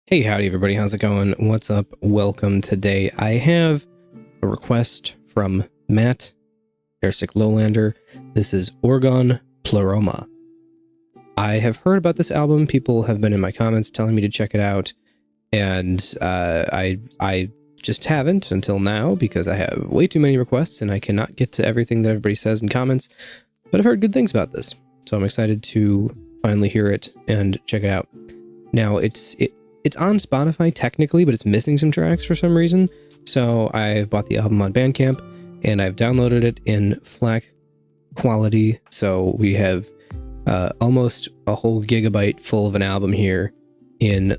Hey, howdy everybody, how's it going? What's up? Welcome. Today I have a request from Matt, Airsick Lowlander. This is Orgone, Pleroma. I have heard about this album. People have been in my comments telling me to check it out, and I just haven't until now because I have way too many requests and I cannot get to everything that everybody says in comments, but I've heard good things about this, so I'm excited to finally hear it and check it out. Now, it's on Spotify technically, but it's missing some tracks for some reason. So I bought the album on Bandcamp and I've downloaded it in FLAC quality. So we have almost a whole gigabyte full of an album here in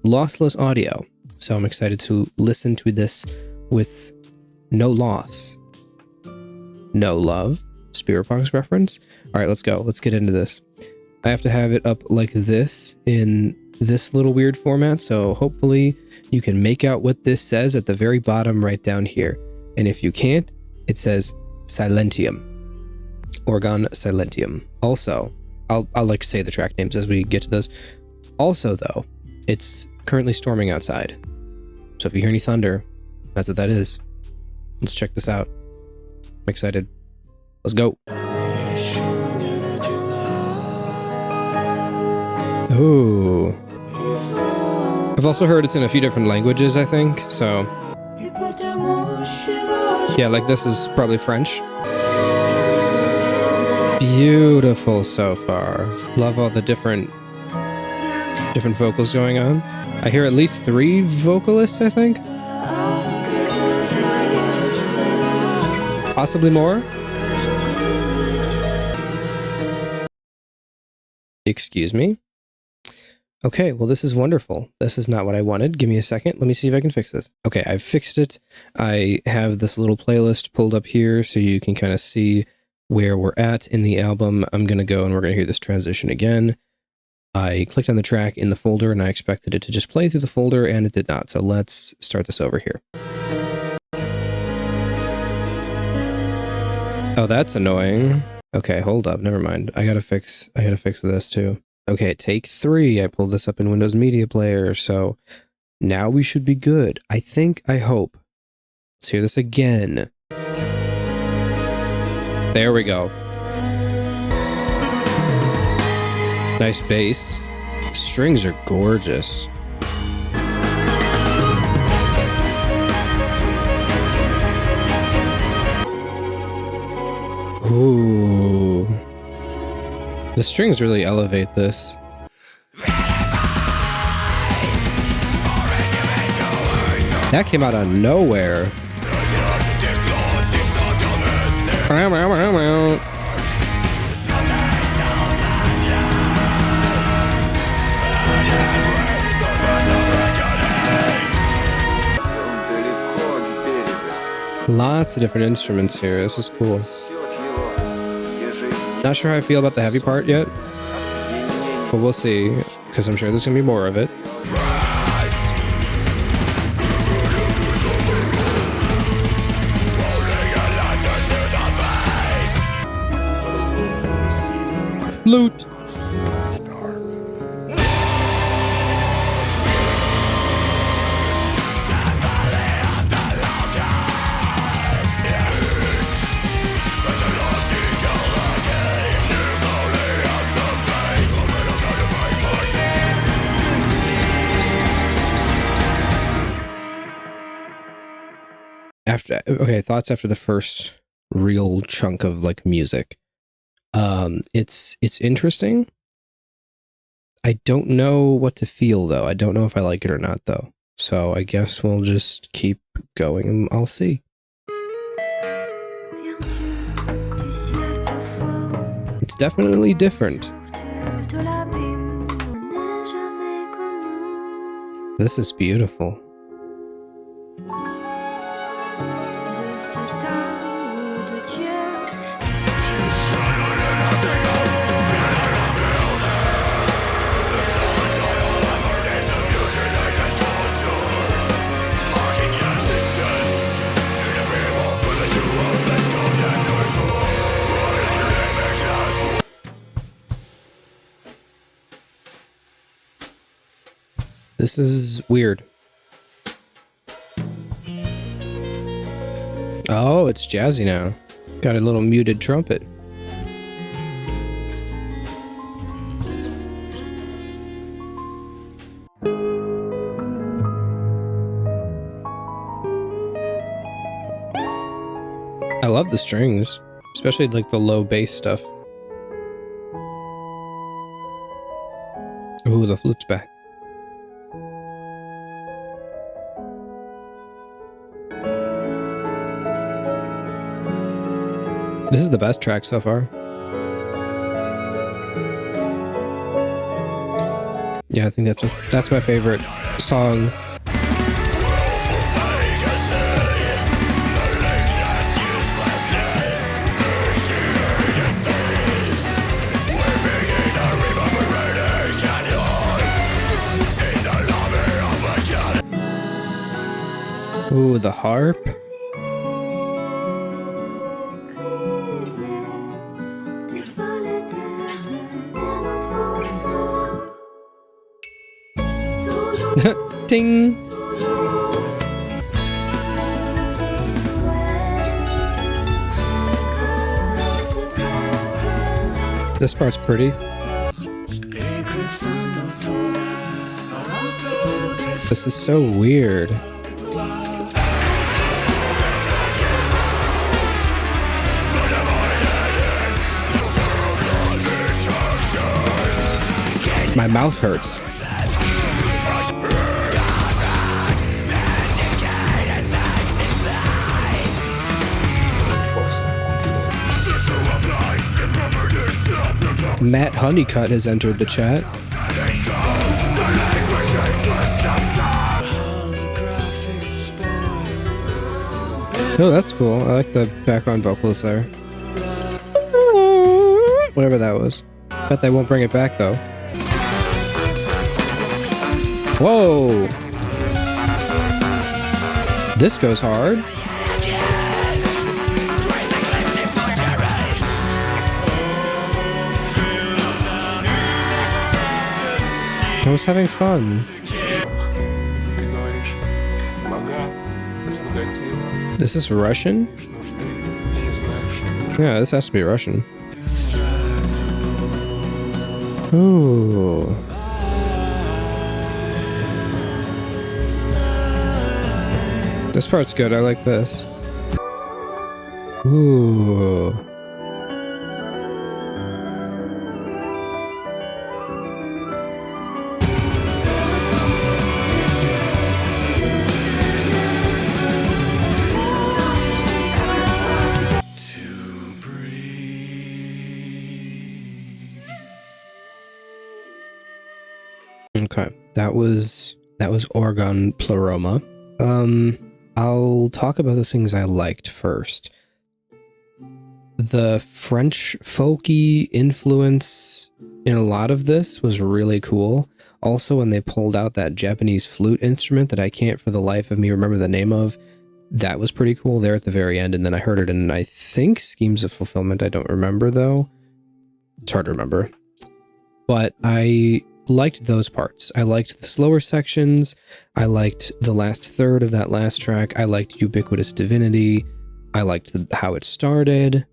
lossless audio. So I'm excited to listen to this with no loss, no love. Spiritpunks reference. All right, let's go. Let's get into this. I have to have it up like this in this little weird format, so hopefully you can make out what this says at the very bottom right down here. And if you can't, it says Silentium. Orgone Silentium. Also, I'll like say the track names as we get to those. Also though, it's currently storming outside. So if you hear any thunder, that's what that is. Let's check this out. I'm excited. Let's go. Ooh. I've also heard it's in a few different languages, I think, so... Yeah, like this is probably French. Beautiful so far. Love all the different vocals going on. I hear at least 3 vocalists, I think. Possibly more. Excuse me. Okay, well, this is wonderful. This is not what I wanted. Give me a second. Let me see if I can fix this. Okay, I've fixed it. I have this little playlist pulled up here so you can kind of see where we're at in the album. I'm going to go and we're going to hear this transition again. I clicked on the track in the folder and I expected it to just play through the folder and it did not. So let's start this over here. Oh, that's annoying. Okay, hold up. Never mind. I gotta fix this too. Okay, take 3. I pulled this up in Windows Media Player, so now we should be good. I think, I hope. Let's hear this again. There we go. Nice bass. Strings are gorgeous. Ooh. The strings really elevate this. That came out of nowhere. Lots of different instruments here. This is cool. Not sure how I feel about the heavy part yet, but we'll see, because I'm sure there's going to be more of it. Flute. Okay, thoughts after the first real chunk of like music. It's interesting. I don't know what to feel though. I don't know if I like it or not though. So I guess we'll just keep going and I'll see. It's definitely different. This is beautiful. This is weird. Oh, it's jazzy now. Got a little muted trumpet. I love the strings, especially like the low bass stuff. Ooh, the flute's back. This is the best track so far. Yeah, I think that's my favorite song. Ooh, the harp. Ding. This part's pretty. This is so weird. My mouth hurts. Matt Honeycutt has entered the chat. Oh, that's cool. I like the background vocals there. Whatever that was. Bet they won't bring it back though. Whoa! This goes hard. I was having fun. Is this Russian? Yeah, this has to be Russian. Ooh. This part's good. I like this. Ooh. Okay, that was Orgone Pleroma. I'll talk about the things I liked first. The French folky influence in a lot of this was really cool. Also, when they pulled out that Japanese flute instrument that I can't for the life of me remember the name of, that was pretty cool there at the very end. And then I heard it in, I think, Schemes of Fulfillment. I don't remember, though. It's hard to remember. But I liked those parts. I liked the slower sections. I liked the last third of that last track. I liked Ubiquitous Divinity. I liked how it started.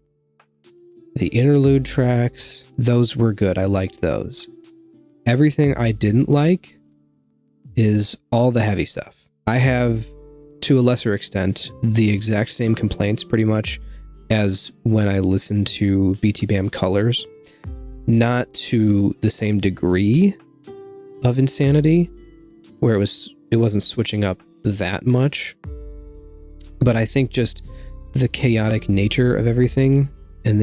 The interlude tracks, those were good. I liked those. Everything I didn't like is all the heavy stuff. I have, to a lesser extent, the exact same complaints pretty much as when I listened to BT Bam Colors. Not to the same degree of insanity, where it wasn't switching up that much, but I think just the chaotic nature of everything, and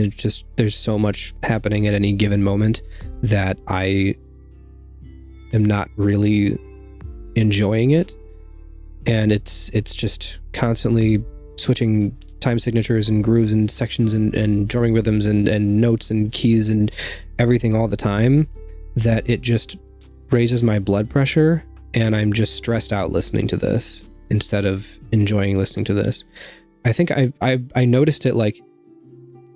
there's so much happening at any given moment that I am not really enjoying it, and it's just constantly switching time signatures and grooves and sections and drumming rhythms and notes and keys and everything all the time, that it just raises my blood pressure, and I'm just stressed out listening to this instead of enjoying listening to this. I think I noticed it like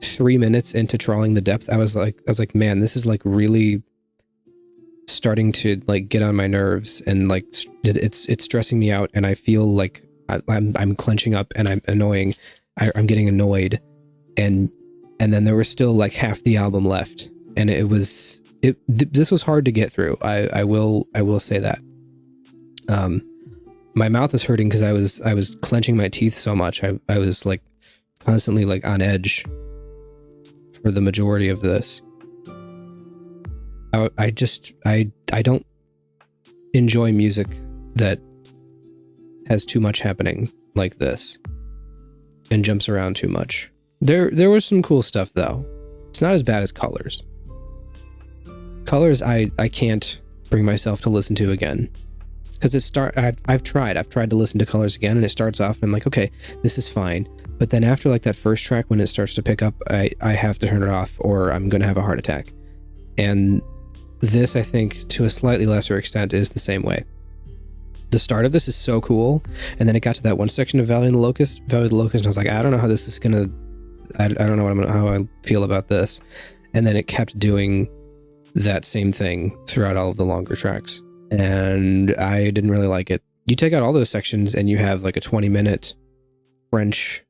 3 minutes into Trawling the Depth. I was like, man, this is like really starting to like get on my nerves, and like it's stressing me out, and I feel like I'm clenching up and I'm annoying. I'm getting annoyed, and then there was still like half the album left, and this was hard to get through. I will say that. My mouth is hurting because I was clenching my teeth so much. I was like constantly like on edge for the majority of this. I don't enjoy music that has too much happening like this and jumps around too much. There was some cool stuff though. It's not as bad as Colors. Colors I can't bring myself to listen to again. Because I've tried to listen to Colors again, and it starts off and I'm like, okay, this is fine. But then after like that first track, when it starts to pick up, I have to turn it off or I'm gonna have a heart attack. And this, I think, to a slightly lesser extent, is the same way. The start of this is so cool, and then it got to that one section of Valley of the Locust, and I was like, I don't know how this is gonna, I don't know how I feel about this. And then it kept doing that same thing throughout all of the longer tracks, and I didn't really like it. You take out all those sections, and you have like a 20-minute French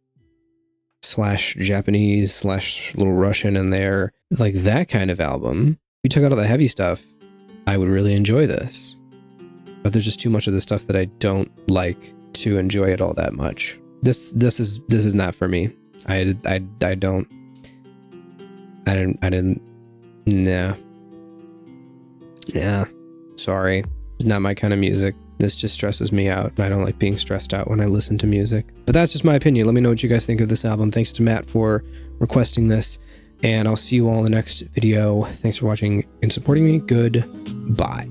/ Japanese / little Russian in there, like that kind of album. If you took out all the heavy stuff, I would really enjoy this. But there's just too much of the stuff that I don't like to enjoy it all that much. This is not for me. I didn't. Nah. Yeah. Sorry. It's not my kind of music. This just stresses me out. I don't like being stressed out when I listen to music. But that's just my opinion. Let me know what you guys think of this album. Thanks to Matt for requesting this. And I'll see you all in the next video. Thanks for watching and supporting me. Goodbye.